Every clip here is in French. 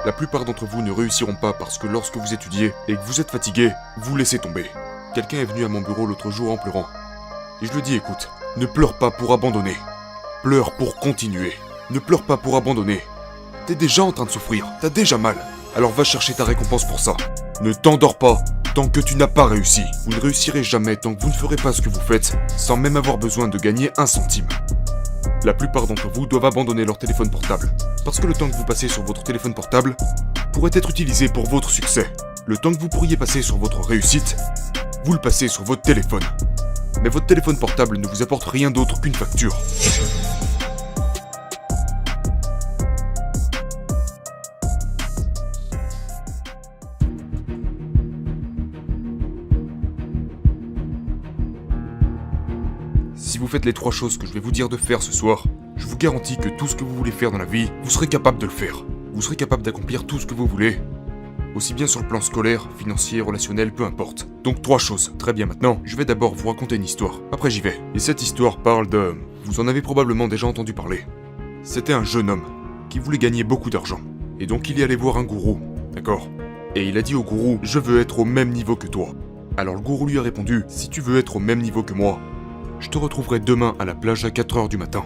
La plupart d'entre vous ne réussiront pas parce que lorsque vous étudiez et que vous êtes fatigué, vous laissez tomber. Quelqu'un est venu à mon bureau l'autre jour en pleurant. Et je lui dis écoute, ne pleure pas pour abandonner. Pleure pour continuer. Ne pleure pas pour abandonner. T'es déjà en train de souffrir, t'as déjà mal. Alors va chercher ta récompense pour ça. Ne t'endors pas tant que tu n'as pas réussi. Vous ne réussirez jamais tant que vous ne ferez pas ce que vous faites, sans même avoir besoin de gagner un centime. La plupart d'entre vous doivent abandonner leur téléphone portable. Parce que le temps que vous passez sur votre téléphone portable pourrait être utilisé pour votre succès. Le temps que vous pourriez passer sur votre réussite, vous le passez sur votre téléphone. Mais votre téléphone portable ne vous apporte rien d'autre qu'une facture. Si vous faites les 3 choses que je vais vous dire de faire ce soir, je vous garantis que tout ce que vous voulez faire dans la vie, vous serez capable de le faire. Vous serez capable d'accomplir tout ce que vous voulez, aussi bien sur le plan scolaire, financier, relationnel, peu importe. Donc 3 choses. Très bien, maintenant, je vais d'abord vous raconter une histoire. Après j'y vais. Et cette histoire parle de... Vous en avez probablement déjà entendu parler. C'était un jeune homme qui voulait gagner beaucoup d'argent. Et donc il est allé voir un gourou, d'accord? Et il a dit au gourou, je veux être au même niveau que toi. Alors le gourou lui a répondu, si tu veux être au même niveau que moi, je te retrouverai demain à la plage à 4h du matin.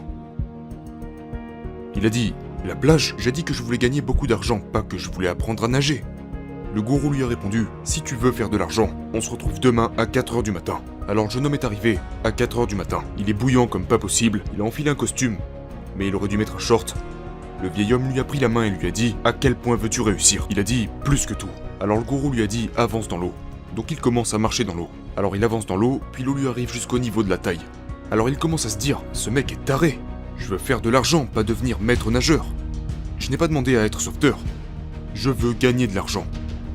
Il a dit, la plage, j'ai dit que je voulais gagner beaucoup d'argent, pas que je voulais apprendre à nager. Le gourou lui a répondu, si tu veux faire de l'argent, on se retrouve demain à 4h du matin. Alors le jeune homme est arrivé à 4h du matin. Il est bouillant comme pas possible, il a enfilé un costume, mais il aurait dû mettre un short. Le vieil homme lui a pris la main et lui a dit, à quel point veux-tu réussir? Il a dit, plus que tout. Alors le gourou lui a dit, avance dans l'eau. Donc il commence à marcher dans l'eau. Alors il avance dans l'eau, puis l'eau lui arrive jusqu'au niveau de la taille. Alors il commence à se dire, ce mec est taré. Je veux faire de l'argent, pas devenir maître nageur. Je n'ai pas demandé à être sauveteur. Je veux gagner de l'argent.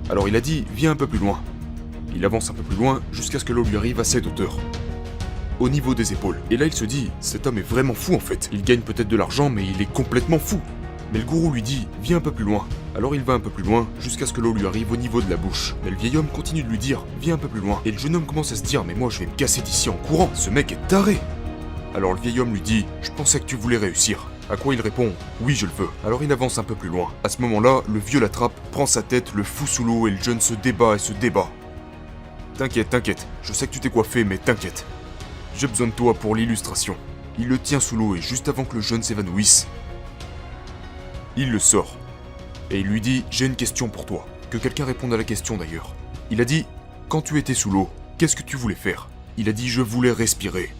Alors il a dit, viens un peu plus loin. Il avance un peu plus loin jusqu'à ce que l'eau lui arrive à cette hauteur. Au niveau des épaules. Et là il se dit, cet homme est vraiment fou en fait. Il gagne peut-être de l'argent, mais il est complètement fou. Mais le gourou lui dit, viens un peu plus loin. Alors il va un peu plus loin, jusqu'à ce que l'eau lui arrive au niveau de la bouche. Mais le vieil homme continue de lui dire, viens un peu plus loin. Et le jeune homme commence à se dire, mais moi je vais me casser d'ici en courant, ce mec est taré. Alors le vieil homme lui dit, je pensais que tu voulais réussir. À quoi il répond, oui je le veux. Alors il avance un peu plus loin. À ce moment-là, le vieux l'attrape, prend sa tête, le fout sous l'eau et le jeune se débat et se débat. T'inquiète, t'inquiète, je sais que tu t'es coiffé, mais t'inquiète. J'ai besoin de toi pour l'illustration. Il le tient sous l'eau et juste avant que le jeune s'évanouisse, il le sort. Et il lui dit, j'ai une question pour toi. Que quelqu'un réponde à la question d'ailleurs. Il a dit, quand tu étais sous l'eau, qu'est-ce que tu voulais faire? Il a dit, je voulais respirer.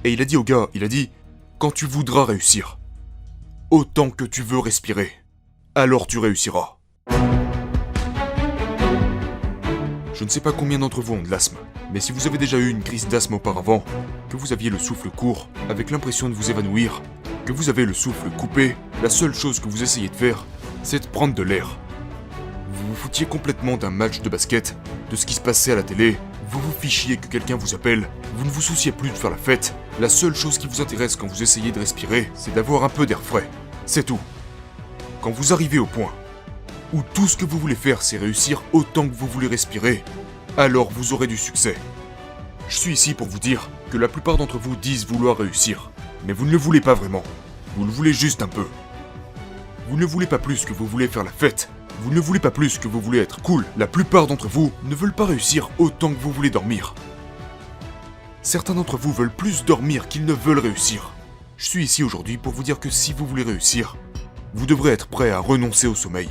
Et il a dit au gars, il a dit, quand tu voudras réussir, autant que tu veux respirer, alors tu réussiras. Je ne sais pas combien d'entre vous ont de l'asthme, mais si vous avez déjà eu une crise d'asthme auparavant, que vous aviez le souffle court, avec l'impression de vous évanouir, que vous avez le souffle coupé, la seule chose que vous essayez de faire, c'est de prendre de l'air. Vous vous foutiez complètement d'un match de basket, de ce qui se passait à la télé, vous vous fichiez que quelqu'un vous appelle, vous ne vous souciez plus de faire la fête, la seule chose qui vous intéresse quand vous essayez de respirer, c'est d'avoir un peu d'air frais. C'est tout. Quand vous arrivez au point où tout ce que vous voulez faire c'est réussir autant que vous voulez respirer, alors vous aurez du succès. Je suis ici pour vous dire que la plupart d'entre vous disent vouloir réussir, mais vous ne le voulez pas vraiment. Vous le voulez juste un peu. Vous ne voulez pas plus que vous voulez faire la fête. Vous ne voulez pas plus que vous voulez être cool. La plupart d'entre vous ne veulent pas réussir autant que vous voulez dormir. Certains d'entre vous veulent plus dormir qu'ils ne veulent réussir. Je suis ici aujourd'hui pour vous dire que si vous voulez réussir, vous devrez être prêt à renoncer au sommeil.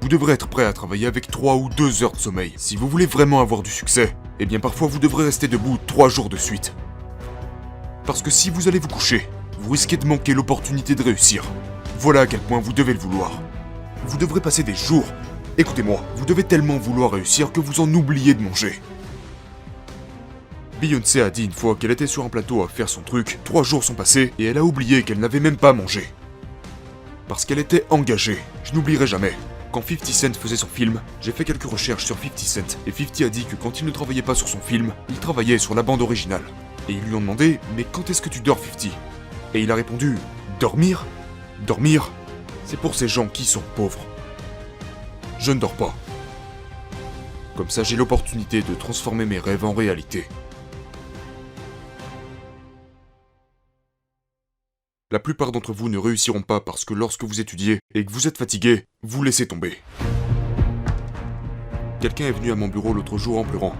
Vous devrez être prêt à travailler avec 3 ou 2 heures de sommeil. Si vous voulez vraiment avoir du succès, eh bien parfois vous devrez rester debout 3 jours de suite. Parce que si vous allez vous coucher, vous risquez de manquer l'opportunité de réussir. Voilà à quel point vous devez le vouloir. Vous devrez passer des jours. Écoutez-moi, vous devez tellement vouloir réussir que vous en oubliez de manger. Beyoncé a dit une fois qu'elle était sur un plateau à faire son truc, 3 jours sont passés et elle a oublié qu'elle n'avait même pas mangé. Parce qu'elle était engagée. Je n'oublierai jamais. Quand 50 Cent faisait son film, j'ai fait quelques recherches sur 50 Cent et 50 a dit que quand il ne travaillait pas sur son film, il travaillait sur la bande originale. Et ils lui ont demandé « Mais quand est-ce que tu dors 50 ?» Et il a répondu « Dormir ? Dormir, c'est pour ces gens qui sont pauvres. Je ne dors pas. Comme ça j'ai l'opportunité de transformer mes rêves en réalité. » La plupart d'entre vous ne réussiront pas parce que lorsque vous étudiez et que vous êtes fatigué, vous laissez tomber. Quelqu'un est venu à mon bureau l'autre jour en pleurant.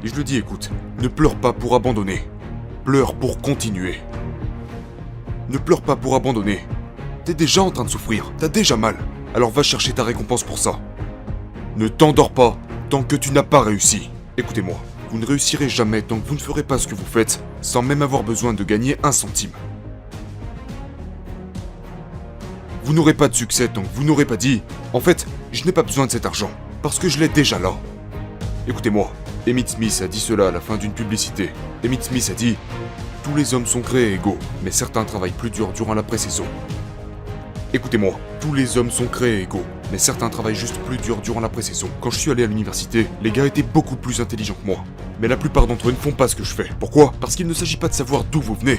Et je lui dis, écoute, ne pleure pas pour abandonner. Pleure pour continuer. Ne pleure pas pour abandonner. T'es déjà en train de souffrir, t'as déjà mal. Alors va chercher ta récompense pour ça. Ne t'endors pas tant que tu n'as pas réussi. Écoutez-moi, vous ne réussirez jamais tant que vous ne ferez pas ce que vous faites, sans même avoir besoin de gagner 1 centime. Vous n'aurez pas de succès tant que vous n'aurez pas dit « En fait, je n'ai pas besoin de cet argent, parce que je l'ai déjà là. » Écoutez-moi, Emmitt Smith a dit cela à la fin d'une publicité. Emmitt Smith a dit « Tous les hommes sont créés égaux, mais certains travaillent plus dur durant la pré-saison. » Écoutez-moi, tous les hommes sont créés égaux, mais certains travaillent juste plus dur durant la pré-saison. Quand je suis allé à l'université, les gars étaient beaucoup plus intelligents que moi. Mais la plupart d'entre eux ne font pas ce que je fais. Pourquoi ? Parce qu'il ne s'agit pas de savoir d'où vous venez.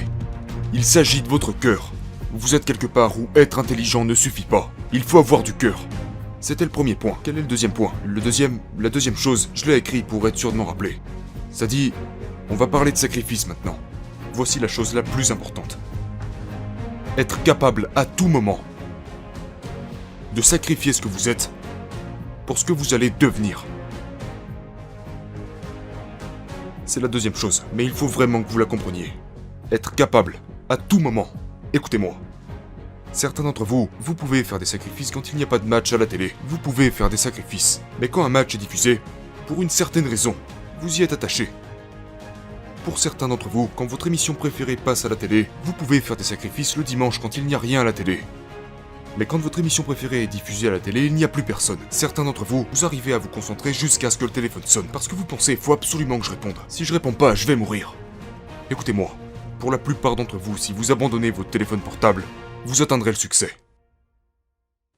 Il s'agit de votre cœur. Vous êtes quelque part où être intelligent ne suffit pas. Il faut avoir du cœur. C'était le premier point. Quel est le deuxième point ? La deuxième chose, je l'ai écrit pour être sûr de m'en rappeler. Ça dit, on va parler de sacrifice maintenant. Voici la chose la plus importante. Être capable à tout moment de sacrifier ce que vous êtes pour ce que vous allez devenir. C'est la deuxième chose, mais il faut vraiment que vous la compreniez. Être capable, à tout moment. Écoutez-moi. Certains d'entre vous, vous pouvez faire des sacrifices quand il n'y a pas de match à la télé. Vous pouvez faire des sacrifices. Mais quand un match est diffusé, pour une certaine raison, vous y êtes attaché. Pour certains d'entre vous, quand votre émission préférée passe à la télé, vous pouvez faire des sacrifices le dimanche quand il n'y a rien à la télé. Mais quand votre émission préférée est diffusée à la télé, il n'y a plus personne. Certains d'entre vous, vous arrivez à vous concentrer jusqu'à ce que le téléphone sonne, parce que vous pensez, faut absolument que je réponde. Si je réponds pas, je vais mourir. Écoutez-moi, pour la plupart d'entre vous, si vous abandonnez votre téléphone portable, vous atteindrez le succès.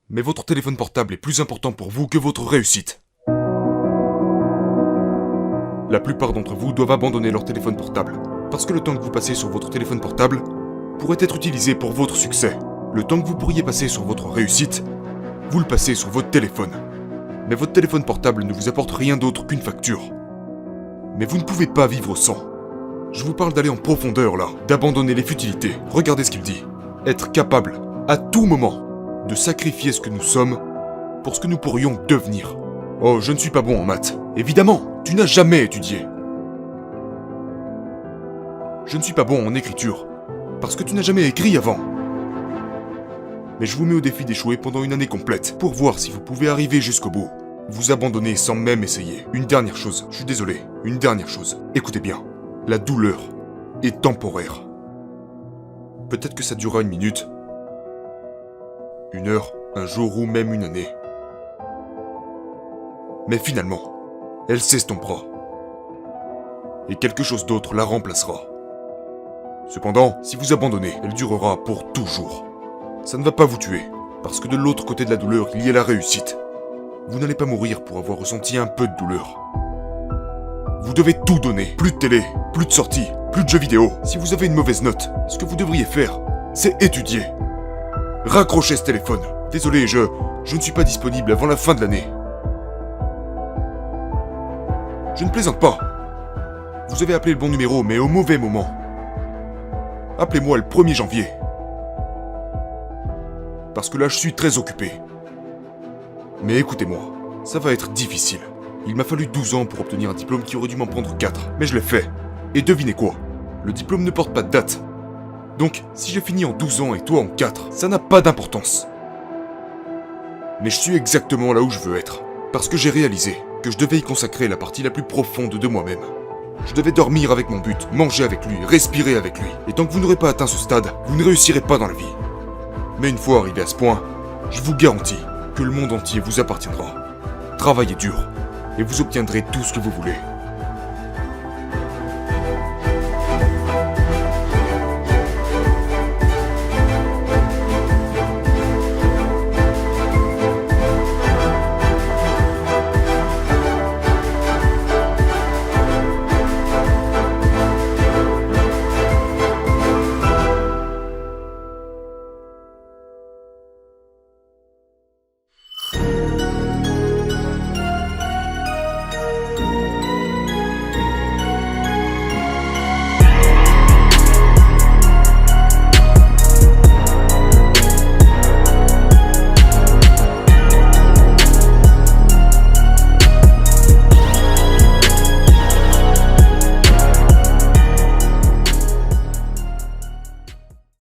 Mais votre téléphone portable est plus important pour vous que votre réussite. La plupart d'entre vous doivent abandonner leur téléphone portable, parce que le temps que vous passez sur votre téléphone portable pourrait être utilisé pour votre succès. Le temps que vous pourriez passer sur votre réussite, vous le passez sur votre téléphone. Mais votre téléphone portable ne vous apporte rien d'autre qu'une facture. Mais vous ne pouvez pas vivre sans. Je vous parle d'aller en profondeur là, d'abandonner les futilités. Regardez ce qu'il dit. Être capable, à tout moment, de sacrifier ce que nous sommes pour ce que nous pourrions devenir. Oh, je ne suis pas bon en maths. Évidemment, tu n'as jamais étudié. Je ne suis pas bon en écriture, parce que tu n'as jamais écrit avant. Mais je vous mets au défi d'échouer pendant une année complète, pour voir si vous pouvez arriver jusqu'au bout. Vous abandonner sans même essayer. Une dernière chose, je suis désolé, une dernière chose. Écoutez bien, la douleur est temporaire. Peut-être que ça durera 1 minute, 1 heure, un jour ou même une année. Mais finalement, elle s'estompera. Et quelque chose d'autre la remplacera. Cependant, si vous abandonnez, elle durera pour toujours. Ça ne va pas vous tuer, parce que de l'autre côté de la douleur, il y a la réussite. Vous n'allez pas mourir pour avoir ressenti un peu de douleur. Vous devez tout donner. Plus de télé, plus de sorties, plus de jeux vidéo. Si vous avez une mauvaise note, ce que vous devriez faire, c'est étudier. Raccrochez ce téléphone. Désolé, je ne suis pas disponible avant la fin de l'année. Je ne plaisante pas. Vous avez appelé le bon numéro, mais au mauvais moment. Appelez-moi le 1er janvier. Parce que là, je suis très occupé. Mais écoutez-moi, ça va être difficile. Il m'a fallu 12 ans pour obtenir un diplôme qui aurait dû m'en prendre 4. Mais je l'ai fait. Et devinez quoi ? Le diplôme ne porte pas de date. Donc, si j'ai fini en 12 ans et toi en 4, ça n'a pas d'importance. Mais je suis exactement là où je veux être. Parce que j'ai réalisé que je devais y consacrer la partie la plus profonde de moi-même. Je devais dormir avec mon but, manger avec lui, respirer avec lui. Et tant que vous n'aurez pas atteint ce stade, vous ne réussirez pas dans la vie. Mais une fois arrivé à ce point, je vous garantis que le monde entier vous appartiendra. Travaillez dur, et vous obtiendrez tout ce que vous voulez.